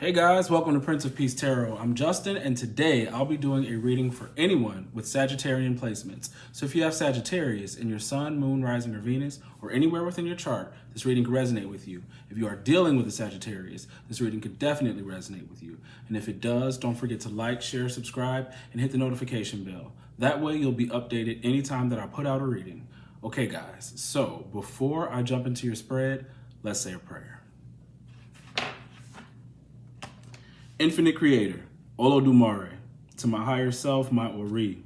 Hey guys, welcome to Prince of Peace Tarot. I'm Justin, and today I'll be doing a reading for anyone with Sagittarian placements. So if you have Sagittarius in your Sun, Moon, Rising, or Venus, or anywhere within your chart, this reading could resonate with you. If you are dealing with a Sagittarius, this reading could definitely resonate with you. And if it does, don't forget to like, share, subscribe, and hit the notification bell. That way you'll be updated anytime that I put out a reading. Okay guys, so before I jump into your spread, let's say a prayer. Infinite Creator, Olodumare, to my higher self, my Ori,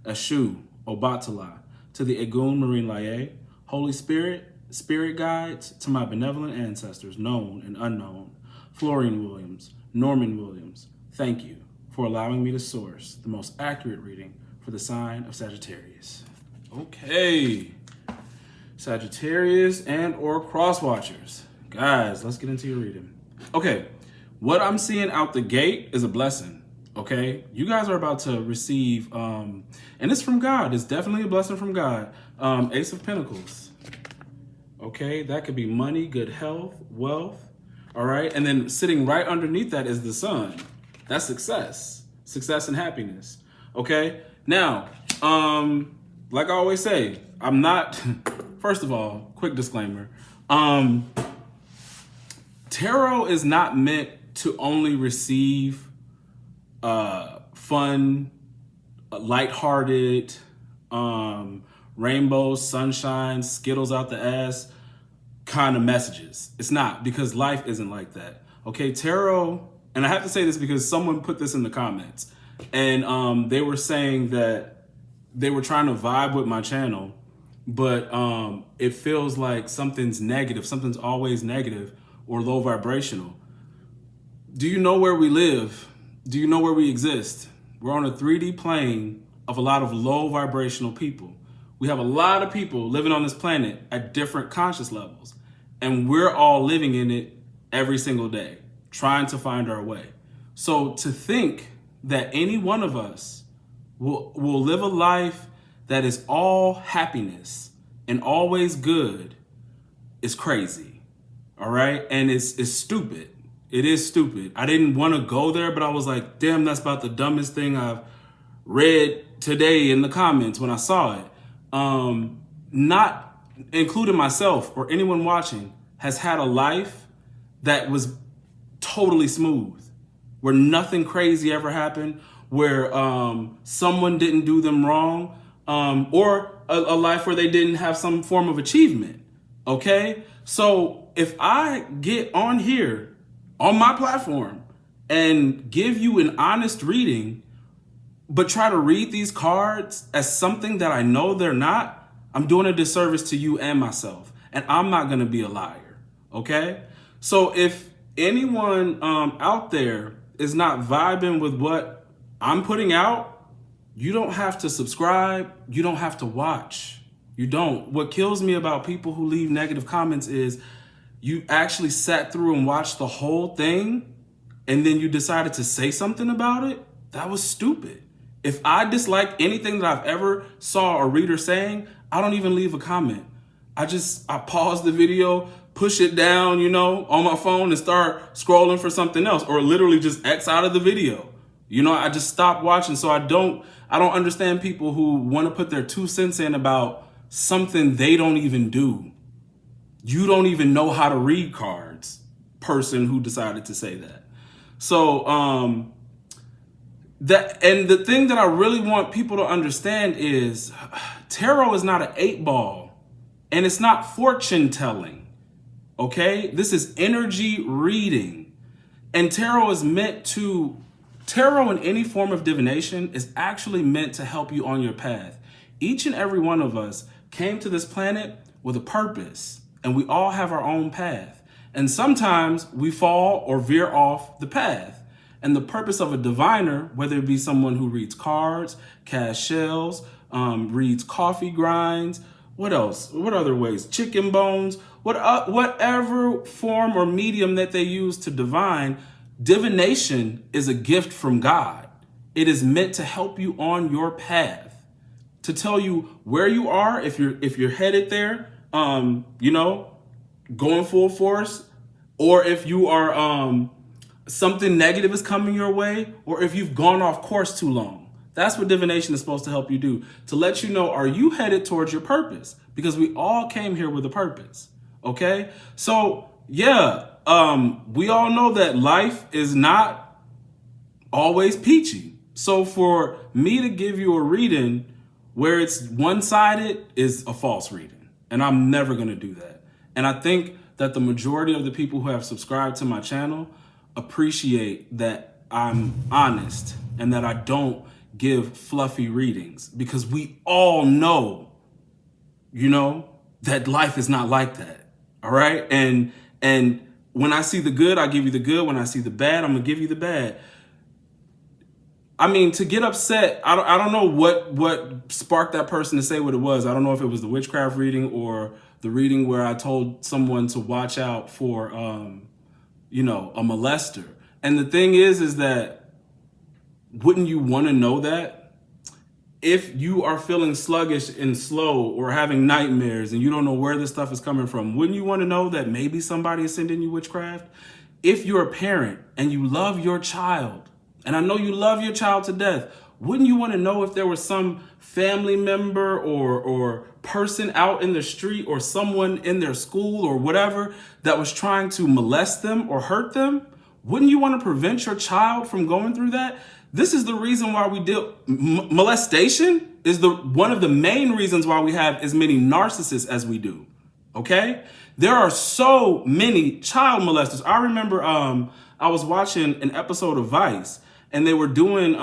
Eshu, Obatala, to the Egun Marine Laye, Holy Spirit, Spirit Guides, to my benevolent ancestors, known and unknown, Florian Williams, Norman Williams, thank you for allowing me to source the most accurate reading for the sign of Sagittarius. Okay, Sagittarius and or cross watchers. Guys, let's get into your reading. Okay. What I'm seeing out the gate is a blessing, okay? You guys are about to receive, and it's from God. It's definitely a blessing from God. Ace of Pentacles, okay? That could be money, good health, wealth, all right? And then sitting right underneath that is the sun. That's success and happiness, okay? Now, like I always say, I'm not, first of all, quick disclaimer, tarot is not meant to only receive fun, lighthearted, rainbows, sunshine, Skittles out the ass kind of messages. It's not, because life isn't like that. Okay, tarot, and I have to say this because someone put this in the comments, and they were saying that they were trying to vibe with my channel, but it feels like something's negative, something's always negative or low vibrational. Do you know where we live? Do you know where we exist? We're on a 3D plane of a lot of low vibrational people. We have a lot of people living on this planet at different conscious levels, and we're all living in it every single day, trying to find our way. So to think that any one of us will live a life that is all happiness and always good is crazy, all right? And it's stupid. It is stupid. I didn't want to go there, but I was like, damn, that's about the dumbest thing I've read today in the comments when I saw it. Not including myself or anyone watching has had a life that was totally smooth, where nothing crazy ever happened, where someone didn't do them wrong, or a life where they didn't have some form of achievement, okay? So if I get on here on my platform and give you an honest reading, but try to read these cards as something that I know they're not, I'm doing a disservice to you and myself, and I'm not gonna be a liar, okay? So if anyone out there is not vibing with what I'm putting out, you don't have to subscribe, you don't have to watch, you don't. What kills me about people who leave negative comments is you actually sat through and watched the whole thing, and then you decided to say something about it. That was stupid. If I dislike anything that I've ever saw a reader saying, I don't even leave a comment. I pause the video, push it down, on my phone and start scrolling for something else, or literally just X out of the video. I just stop watching. So I don't understand people who want to put their 2 cents in about something they don't even do. You don't even know how to read cards, person who decided to say that. So and the thing that I really want people to understand is tarot is not an 8-ball, and it's not fortune telling. Okay? This is energy reading. And tarot in any form of divination is actually meant to help you on your path. Each and every one of us came to this planet with a purpose. And we all have our own path. And sometimes we fall or veer off the path. And the purpose of a diviner, whether it be someone who reads cards, casts shells, reads coffee grinds, what else? What other ways? Chicken bones, whatever form or medium that they use to divine, divination is a gift from God. It is meant to help you on your path, to tell you where you are, if you're headed there, going full force, or if you are something negative is coming your way, or if you've gone off course too long. That's what divination is supposed to help you do, to let you know, are you headed towards your purpose? Because we all came here with a purpose, okay? So yeah, we all know that life is not always peachy. So for me to give you a reading where it's one-sided is a false reading, and I'm never gonna do that. And I think that the majority of the people who have subscribed to my channel appreciate that I'm honest and that I don't give fluffy readings, because we all know, you know, that life is not like that. All right. And when I see the good, I give you the good. When I see the bad, I'm gonna give you the bad. I mean, to get upset, I don't know what sparked that person to say what it was. I don't know if it was the witchcraft reading or the reading where I told someone to watch out for, you know, a molester. And the thing is that, wouldn't you want to know that? If you are feeling sluggish and slow or having nightmares and you don't know where this stuff is coming from, wouldn't you want to know that maybe somebody is sending you witchcraft? If you're a parent and you love your child, and I know you love your child to death, wouldn't you want to know if there was some family member or person out in the street or someone in their school or whatever that was trying to molest them or hurt them? Wouldn't you want to prevent your child from going through that? This is the reason why we deal, molestation is one of the main reasons why we have as many narcissists as we do, okay? There are so many child molesters. I remember I was watching an episode of Vice, and they were doing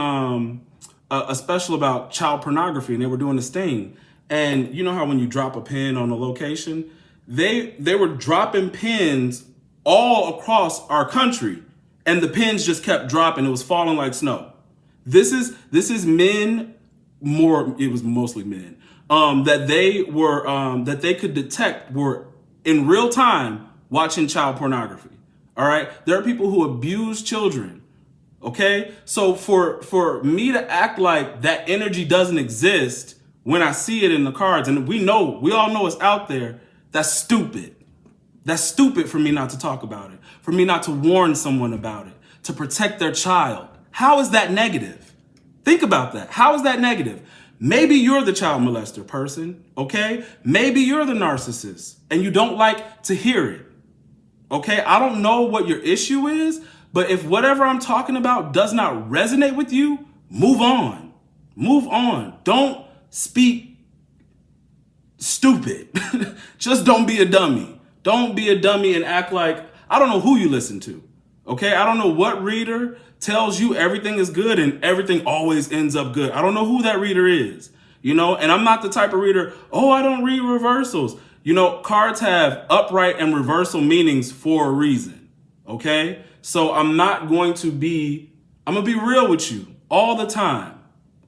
a special about child pornography, and they were doing this thing. And you know how when you drop a pin on a location, they were dropping pins all across our country, and the pins just kept dropping. It was falling like snow. This is men, it was mostly men, that they could detect were in real time watching child pornography. All right. There are people who abuse children. Okay. So for me to act like that energy doesn't exist when I see it in the cards, and we all know it's out there, that's stupid. That's stupid for me not to talk about it, for me not to warn someone about it, to protect their child. How is that negative? Think about that. How is that negative? Maybe you're the child molester person, okay? Maybe you're the narcissist and you don't like to hear it, okay? I don't know what your issue is, but if whatever I'm talking about does not resonate with you, move on. Move on. Don't speak stupid. Just don't be a dummy. Don't be a dummy and act like, I don't know who you listen to, okay? I don't know what reader tells you everything is good and everything always ends up good. I don't know who that reader is, you know? And I'm not the type of reader, oh, I don't read reversals. You know, cards have upright and reversal meanings for a reason, okay? So I'm going to be real with you all the time.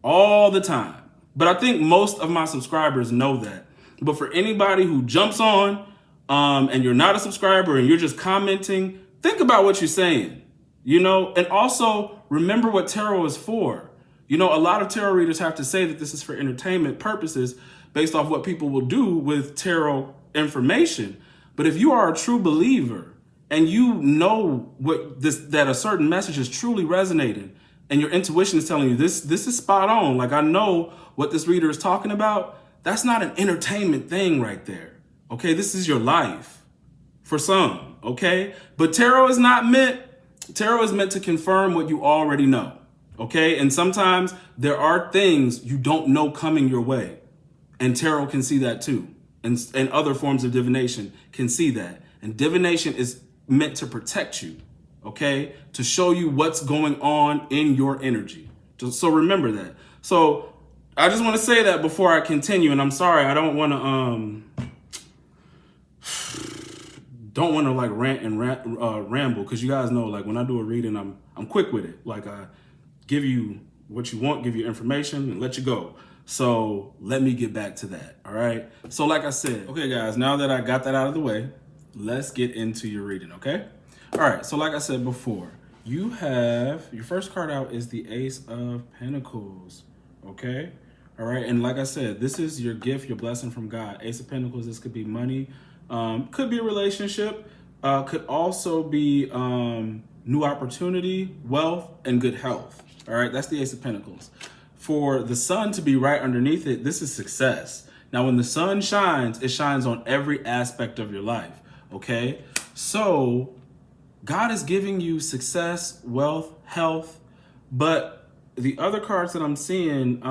But I think most of my subscribers know that. But for anybody who jumps on and you're not a subscriber and you're just commenting, think about what you're saying, you know, and also remember what tarot is for. You know, a lot of tarot readers have to say that this is for entertainment purposes based off what people will do with tarot information. But if you are a true believer and you know that a certain message is truly resonating and your intuition is telling you this is spot on, like I know what this reader is talking about, that's not an entertainment thing right there. Okay, this is your life for some, okay? But tarot is meant to confirm what you already know, okay? And sometimes there are things you don't know coming your way, and tarot can see that too. And other forms of divination can see that. And divination is meant to protect you, okay? To show you what's going on in your energy. So remember that. So I just want to say that before I continue, and I'm sorry, I don't want to like rant and ramble, because you guys know, like when I do a reading, I'm quick with it. Like I give you what you want, give you information, and let you go. So let me get back to that. All right. So like I said, okay, guys, now that I got that out of the way, let's get into your reading. Okay. All right. So like I said before, you have your first card out is the Ace of Pentacles. Okay. All right. And like I said, this is your gift, your blessing from God. Ace of Pentacles. This could be money, could be a relationship, could also be new opportunity, wealth, and good health. All right, that's the Ace of Pentacles. For the sun to be right underneath it, this is success. Now, when the sun shines, it shines on every aspect of your life, okay? So God is giving you success, wealth, health, but the other cards that I'm seeing,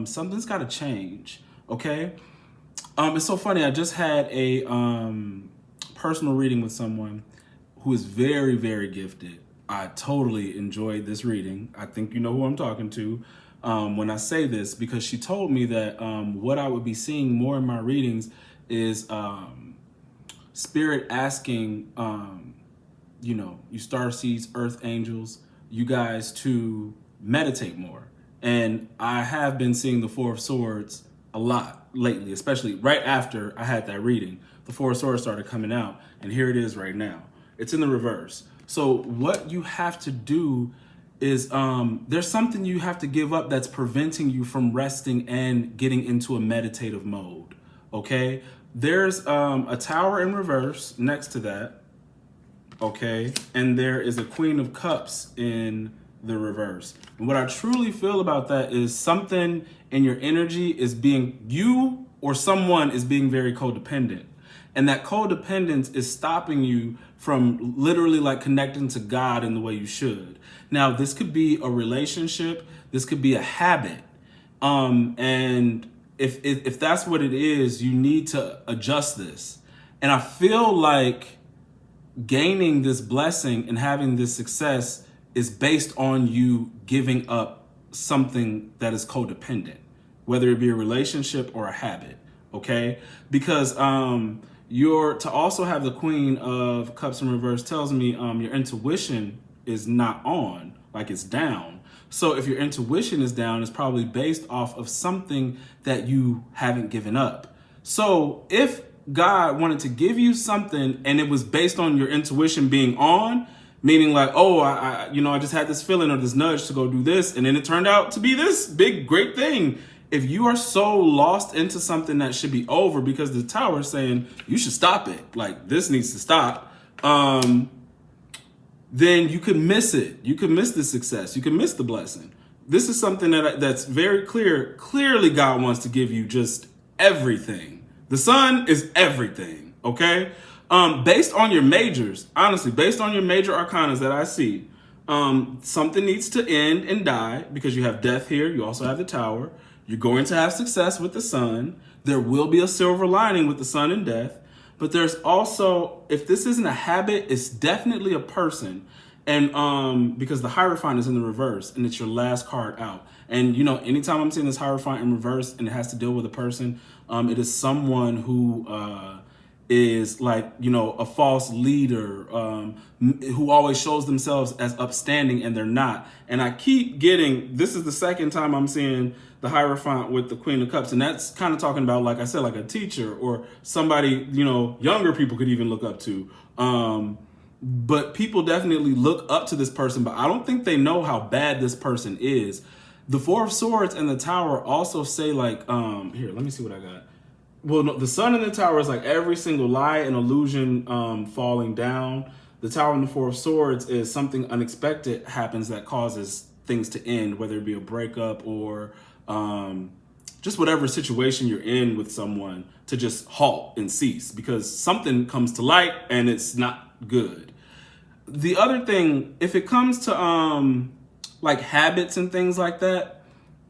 something's got to change, okay? It's so funny. I just had a personal reading with someone who is very, very gifted. I totally enjoyed this reading. I think you know who I'm talking to when I say this, because she told me that what I would be seeing more in my readings is Spirit asking, you know, you star seeds, earth angels, you guys to meditate more. And I have been seeing the Four of Swords a lot lately, especially right after I had that reading. The Four of Swords started coming out, and here it is right now. It's in the reverse. So what you have to do is there's something you have to give up that's preventing you from resting and getting into a meditative mode, okay? There's a tower in reverse next to that, okay? And there is a Queen of Cups in the reverse. And what I truly feel about that is something in your energy is being, you or someone is being very codependent. And that codependence is stopping you from literally like connecting to God in the way you should. Now, this could be a relationship. This could be a habit. And if that's what it is, you need to adjust this. And I feel like gaining this blessing and having this success is based on you giving up something that is codependent, whether it be a relationship or a habit, okay? Because to also have the Queen of Cups in reverse tells me your intuition is not on, like it's down. So if your intuition is down, it's probably based off of something that you haven't given up. So if God wanted to give you something and it was based on your intuition being on, meaning like, oh, I just had this feeling or this nudge to go do this, and then it turned out to be this big, great thing. If you are so lost into something that should be over because the tower is saying you should stop it, like this needs to stop, then you could miss it. You could miss the success. You could miss the blessing. This is something that's very clear. Clearly, God wants to give you just everything. The sun is everything, okay? Based on your majors, honestly, based on your major arcanas that I see, something needs to end and die because you have death here. You also have the tower. You're going to have success with the sun. There will be a silver lining with the sun and death. But there's also, if this isn't a habit, it's definitely a person. And because the Hierophant is in the reverse and it's your last card out. And, you know, anytime I'm seeing this Hierophant in reverse and it has to deal with a person, it is someone who is like, you know, a false leader who always shows themselves as upstanding and they're not. And I keep getting, this is the second time I'm seeing the Hierophant with the Queen of Cups. And that's kind of talking about, like I said, like a teacher or somebody, you know, younger people could even look up to. But people definitely look up to this person, but I don't think they know how bad this person is. The Four of Swords and the Tower also say like, here, let me see what I got. Well, no, the sun in the tower is like every single lie and illusion falling down. The tower and the Four of Swords is something unexpected happens that causes things to end, whether it be a breakup or just whatever situation you're in with someone to just halt and cease because something comes to light and it's not good. The other thing, if it comes to like habits and things like that,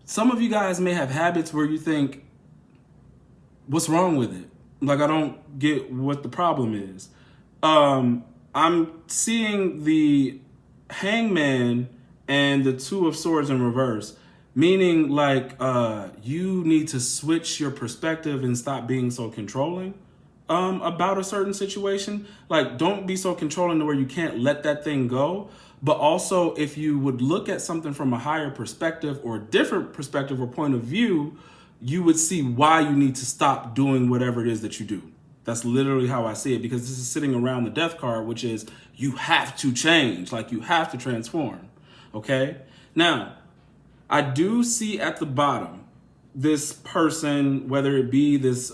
some of you guys may have habits where you think, what's wrong with it? Like, I don't get what the problem is. I'm seeing the Hangman and the Two of Swords in reverse, meaning like you need to switch your perspective and stop being so controlling about a certain situation. Like, don't be so controlling to where you can't let that thing go. But also, if you would look at something from a higher perspective or a different perspective or point of view, you would see why you need to stop doing whatever it is that you do. That's literally how I see it, because this is sitting around the death card, which is you have to change, like you have to transform, okay? Now, I do see at the bottom this person, whether it be this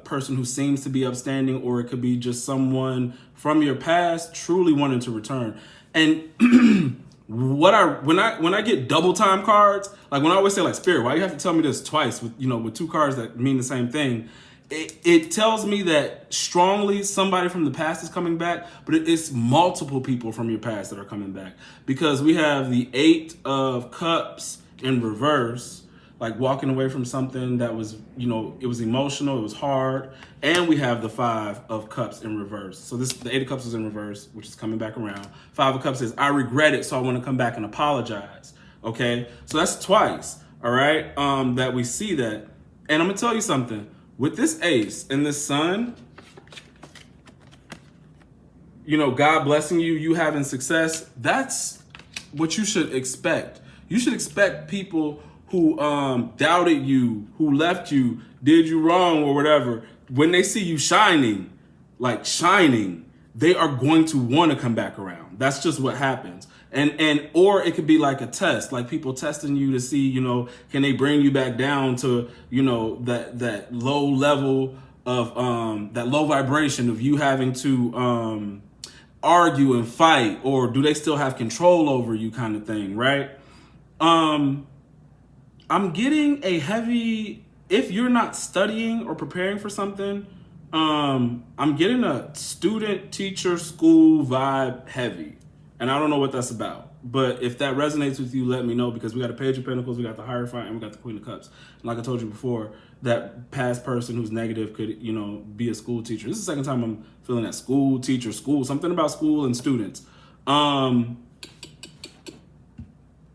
person who seems to be upstanding or it could be just someone from your past truly wanting to return. And when I get double time cards, like when I always say like, Spirit, why you have to tell me this twice with, you know, with two cards that mean the same thing? It tells me that strongly somebody from the past is coming back, but it's multiple people from your past that are coming back, because we have the 8 of Cups in reverse, like walking away from something that was, you know, it was emotional, it was hard. And we have the 5 of Cups in reverse. So the 8 of Cups is in reverse, which is coming back around. 5 of Cups says, I regret it, so I want to come back and apologize. Okay, so that's twice, all right, that we see that. And I'm gonna tell you something. With this Ace and this Sun, you know, God blessing you, you having success, that's what you should expect. You should expect people who doubted you, who left you, did you wrong or whatever, when they see you shining, like shining, they are going to want to come back around. That's just what happens. And or it could be like a test, like people testing you to see, you know, can they bring you back down to, you know, that low level of that low vibration of you having to argue and fight, or do they still have control over you, kind of thing, right? I'm getting a heavy, if you're not studying or preparing for something, I'm getting a student, teacher, school vibe heavy. And I don't know what that's about. But if that resonates with you, let me know, because we got a Page of Pentacles, we got the Hierophant, and we got the Queen of Cups. And like I told you before, that past person who's negative could, you know, be a school teacher. This is the second time I'm feeling that school teacher, school, something about school and students.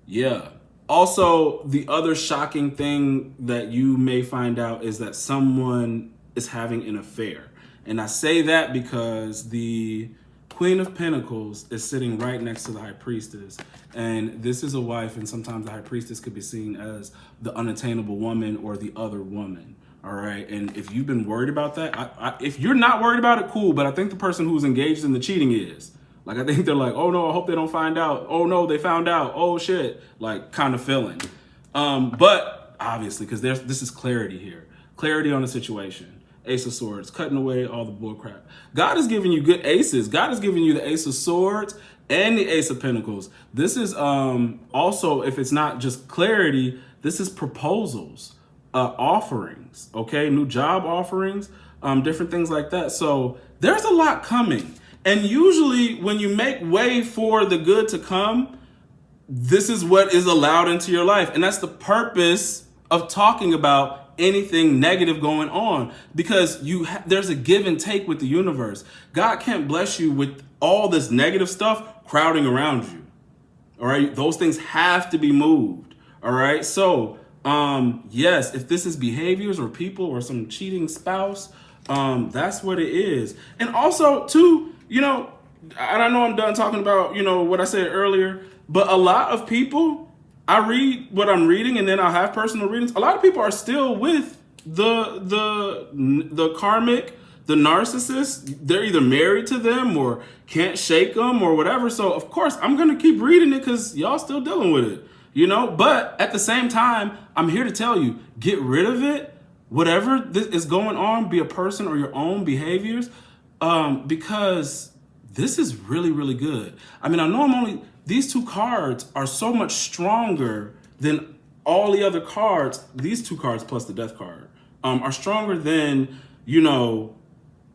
Yeah. Also, the other shocking thing that you may find out is that someone is having an affair. And I say that because the Queen of Pentacles is sitting right next to the High Priestess. And this is a wife, and sometimes the High Priestess could be seen as the unattainable woman or the other woman. All right. And if you've been worried about that, if you're not worried about it, cool. But I think the person who's engaged in the cheating is. Like, I think they're like, oh no, I hope they don't find out. Oh no, they found out. Oh shit. Like, kind of feeling. But obviously, because this is clarity here. Clarity on the situation. Ace of Swords, cutting away all the bull crap. God is giving you good aces. God is giving you the Ace of Swords and the Ace of Pentacles. This is also, if it's not just clarity, this is proposals, offerings, okay? New job offerings, different things like that. So there's a lot coming. And usually when you make way for the good to come, this is what is allowed into your life. And that's the purpose of talking about anything negative going on, because there's a give and take with the universe. God can't bless you with all this negative stuff crowding around you. All right. Those things have to be moved. All right. So, yes, if this is behaviors or people or some cheating spouse, that's what it is. And also too, you know, I know I'm done talking about, you know, what I said earlier, but a lot of people, I read what I'm reading and then I'll have personal readings. A lot of people are still with the karmic, the narcissist. They're either married to them or can't shake them or whatever. So of course I'm going to keep reading it because y'all still dealing with it, you know, but at the same time, I'm here to tell you, get rid of it. Whatever this is going on, be a person or your own behaviors, because this is really, really good. I mean, I know these two cards are so much stronger than all the other cards. These two cards plus the Death card are stronger than, you know,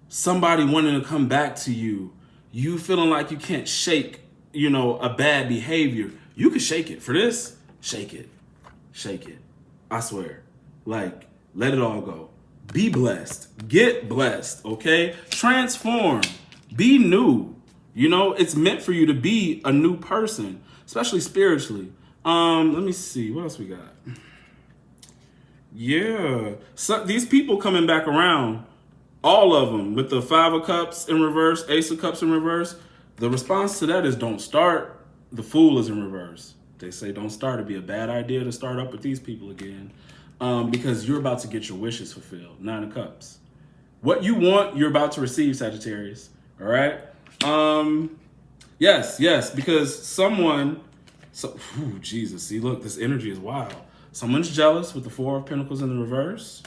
somebody wanting to come back to you, you feeling like you can't shake, you know, a bad behavior. You can shake it. For this, shake it. Shake it. I swear. Like, let it all go. Be blessed. Get blessed, okay? Transform. Be new. You know, it's meant for you to be a new person, especially spiritually. Let me see. What else we got? Yeah. So these people coming back around, all of them, with the 5 of Cups in reverse, Ace of Cups in reverse, the response to that is don't start. The Fool is in reverse. They say don't start. It'd be a bad idea to start up with these people again, because you're about to get your wishes fulfilled. 9 of Cups. What you want, you're about to receive, Sagittarius. All right? Yes, because Jesus, see, look, this energy is wild. Someone's jealous with the 4 of Pentacles in the reverse.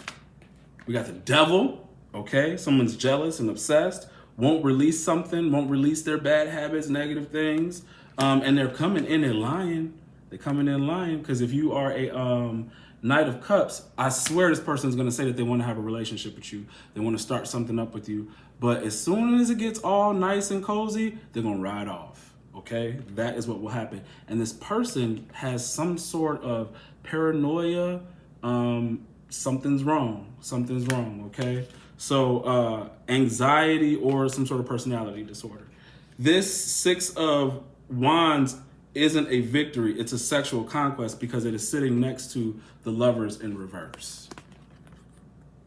We got the Devil, okay? Someone's jealous and obsessed, won't release something, won't release their bad habits, negative things. And they're coming in and lying. They're coming in lying because if you are a Knight of Cups, I swear this person is going to say that they want to have a relationship with you. They want to start something up with you. But as soon as it gets all nice and cozy, they're going to ride off. Okay? That is what will happen. And this person has some sort of paranoia. Something's wrong. Something's wrong. Okay? So anxiety or some sort of personality disorder. This Six of Wands isn't a victory, it's a sexual conquest because it is sitting next to the Lovers in reverse.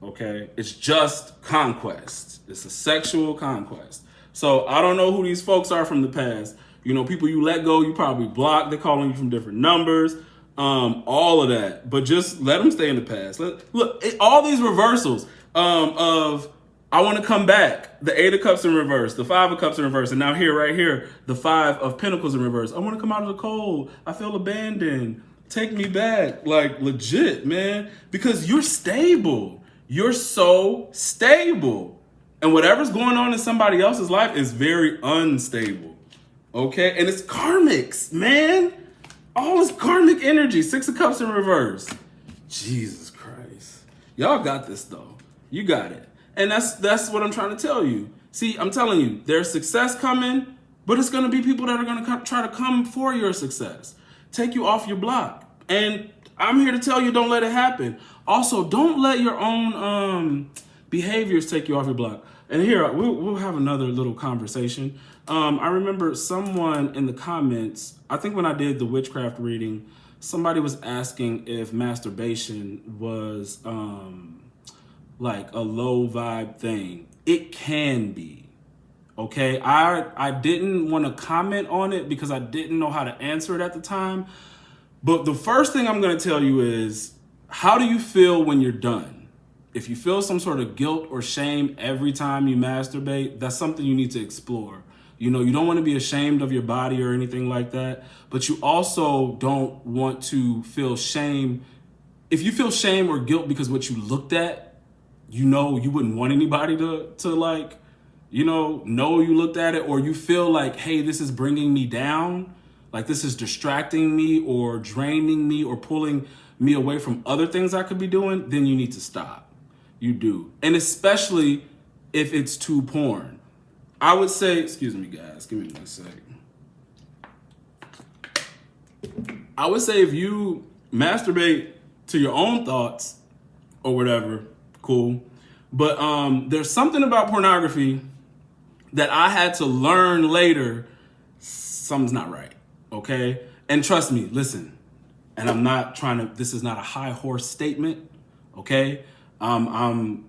Okay, it's just conquest. It's a sexual conquest. So I don't know who these folks are from the past. You know, people you let go, you probably blocked. They're calling you from different numbers, all of that. But just let them stay in the past. Look, all these reversals of I want to come back. The Eight of Cups in reverse, the Five of Cups in reverse, and now here, right here, the Five of Pentacles in reverse. I want to come out of the cold. I feel abandoned. Take me back. Like, legit, man. Because you're stable. You're so stable. And whatever's going on in somebody else's life is very unstable. Okay? And it's karmics, man. All this karmic energy. Six of Cups in reverse. Jesus Christ. Y'all got this, though. You got it. And that's what I'm trying to tell you. See, I'm telling you, there's success coming, but it's going to be people that are going to try to come for your success, take you off your block. And I'm here to tell you, don't let it happen. Also, don't let your own behaviors take you off your block. And here, we'll have another little conversation. I remember someone in the comments, I think when I did the witchcraft reading, somebody was asking if masturbation was like a low vibe thing. It can be. Okay, I didn't want to comment on it because I didn't know how to answer it at the time. But the first thing I'm going to tell you is, how do you feel when you're done? If you feel some sort of guilt or shame every time you masturbate, that's something you need to explore. You know, you don't want to be ashamed of your body or anything like that, but you also don't want to feel shame. If you feel shame or guilt because what you looked at, you know, you wouldn't want anybody to like, you know you looked at it, or you feel like, hey, this is bringing me down, like this is distracting me or draining me or pulling me away from other things I could be doing, then you need to stop. You do. And especially if it's too porn. I would say, excuse me guys, give me 1 second. I would say if you masturbate to your own thoughts or whatever, cool. But there's something about pornography that I had to learn later. Something's not right, okay? And trust me, listen, and I'm not trying to, this is not a high horse statement, okay? I'm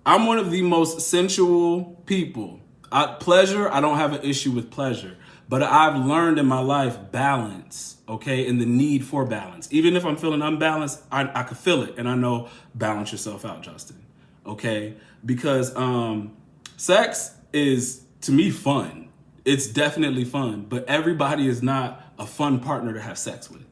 one of the most sensual people. Pleasure, I don't have an issue with pleasure. But I've learned in my life balance, okay, and the need for balance. Even if I'm feeling unbalanced, I can feel it, and I know balance yourself out, Justin, okay? Because sex is, to me, fun. It's definitely fun, but everybody is not a fun partner to have sex with,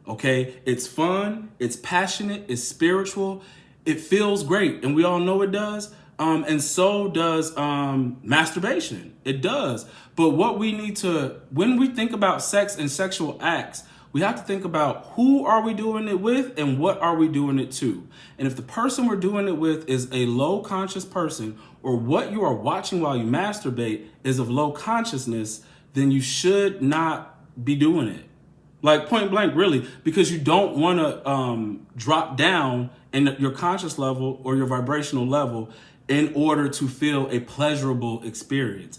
okay? It's fun, it's passionate, it's spiritual, it feels great, and we all know it does. And so does masturbation. It does. But what we need to, when we think about sex and sexual acts, we have to think about who are we doing it with and what are we doing it to. And if the person we're doing it with is a low conscious person, or what you are watching while you masturbate is of low consciousness, then you should not be doing it. Like point blank, really, because you don't want to drop down in your conscious level or your vibrational level in order to feel a pleasurable experience.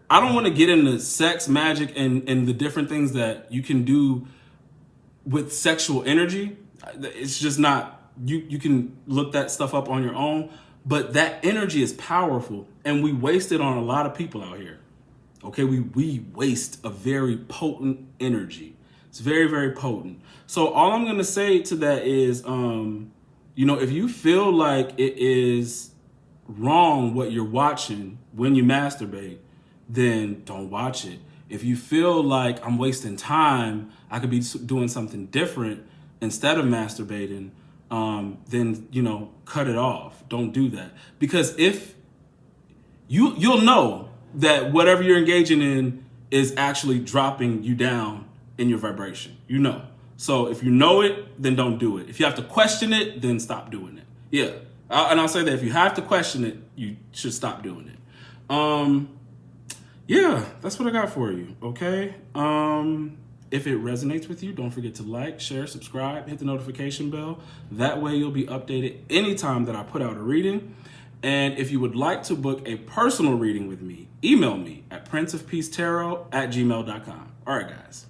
I don't want to get into sex, magic, and the different things that you can do with sexual energy. It's just not, you can look that stuff up on your own, but that energy is powerful, and we waste it on a lot of people out here. Okay, we waste a very potent energy. It's very, very potent. So all I'm going to say to that is, if you feel like it is wrong what you're watching when you masturbate, then don't watch it. If you feel like I'm wasting time, I could be doing something different instead of masturbating, then, cut it off. Don't do that. Because if you'll know that whatever you're engaging in is actually dropping you down in your vibration. You know. So if you know it, then don't do it. If you have to question it, then stop doing it. Yeah. And I'll say that if you have to question it, you should stop doing it. Yeah, that's what I got for you. Okay. If it resonates with you, don't forget to like, share, subscribe, hit the notification bell. That way you'll be updated anytime that I put out a reading. And if you would like to book a personal reading with me, email me at PrinceofPeaceTarot@gmail.com. All right, guys.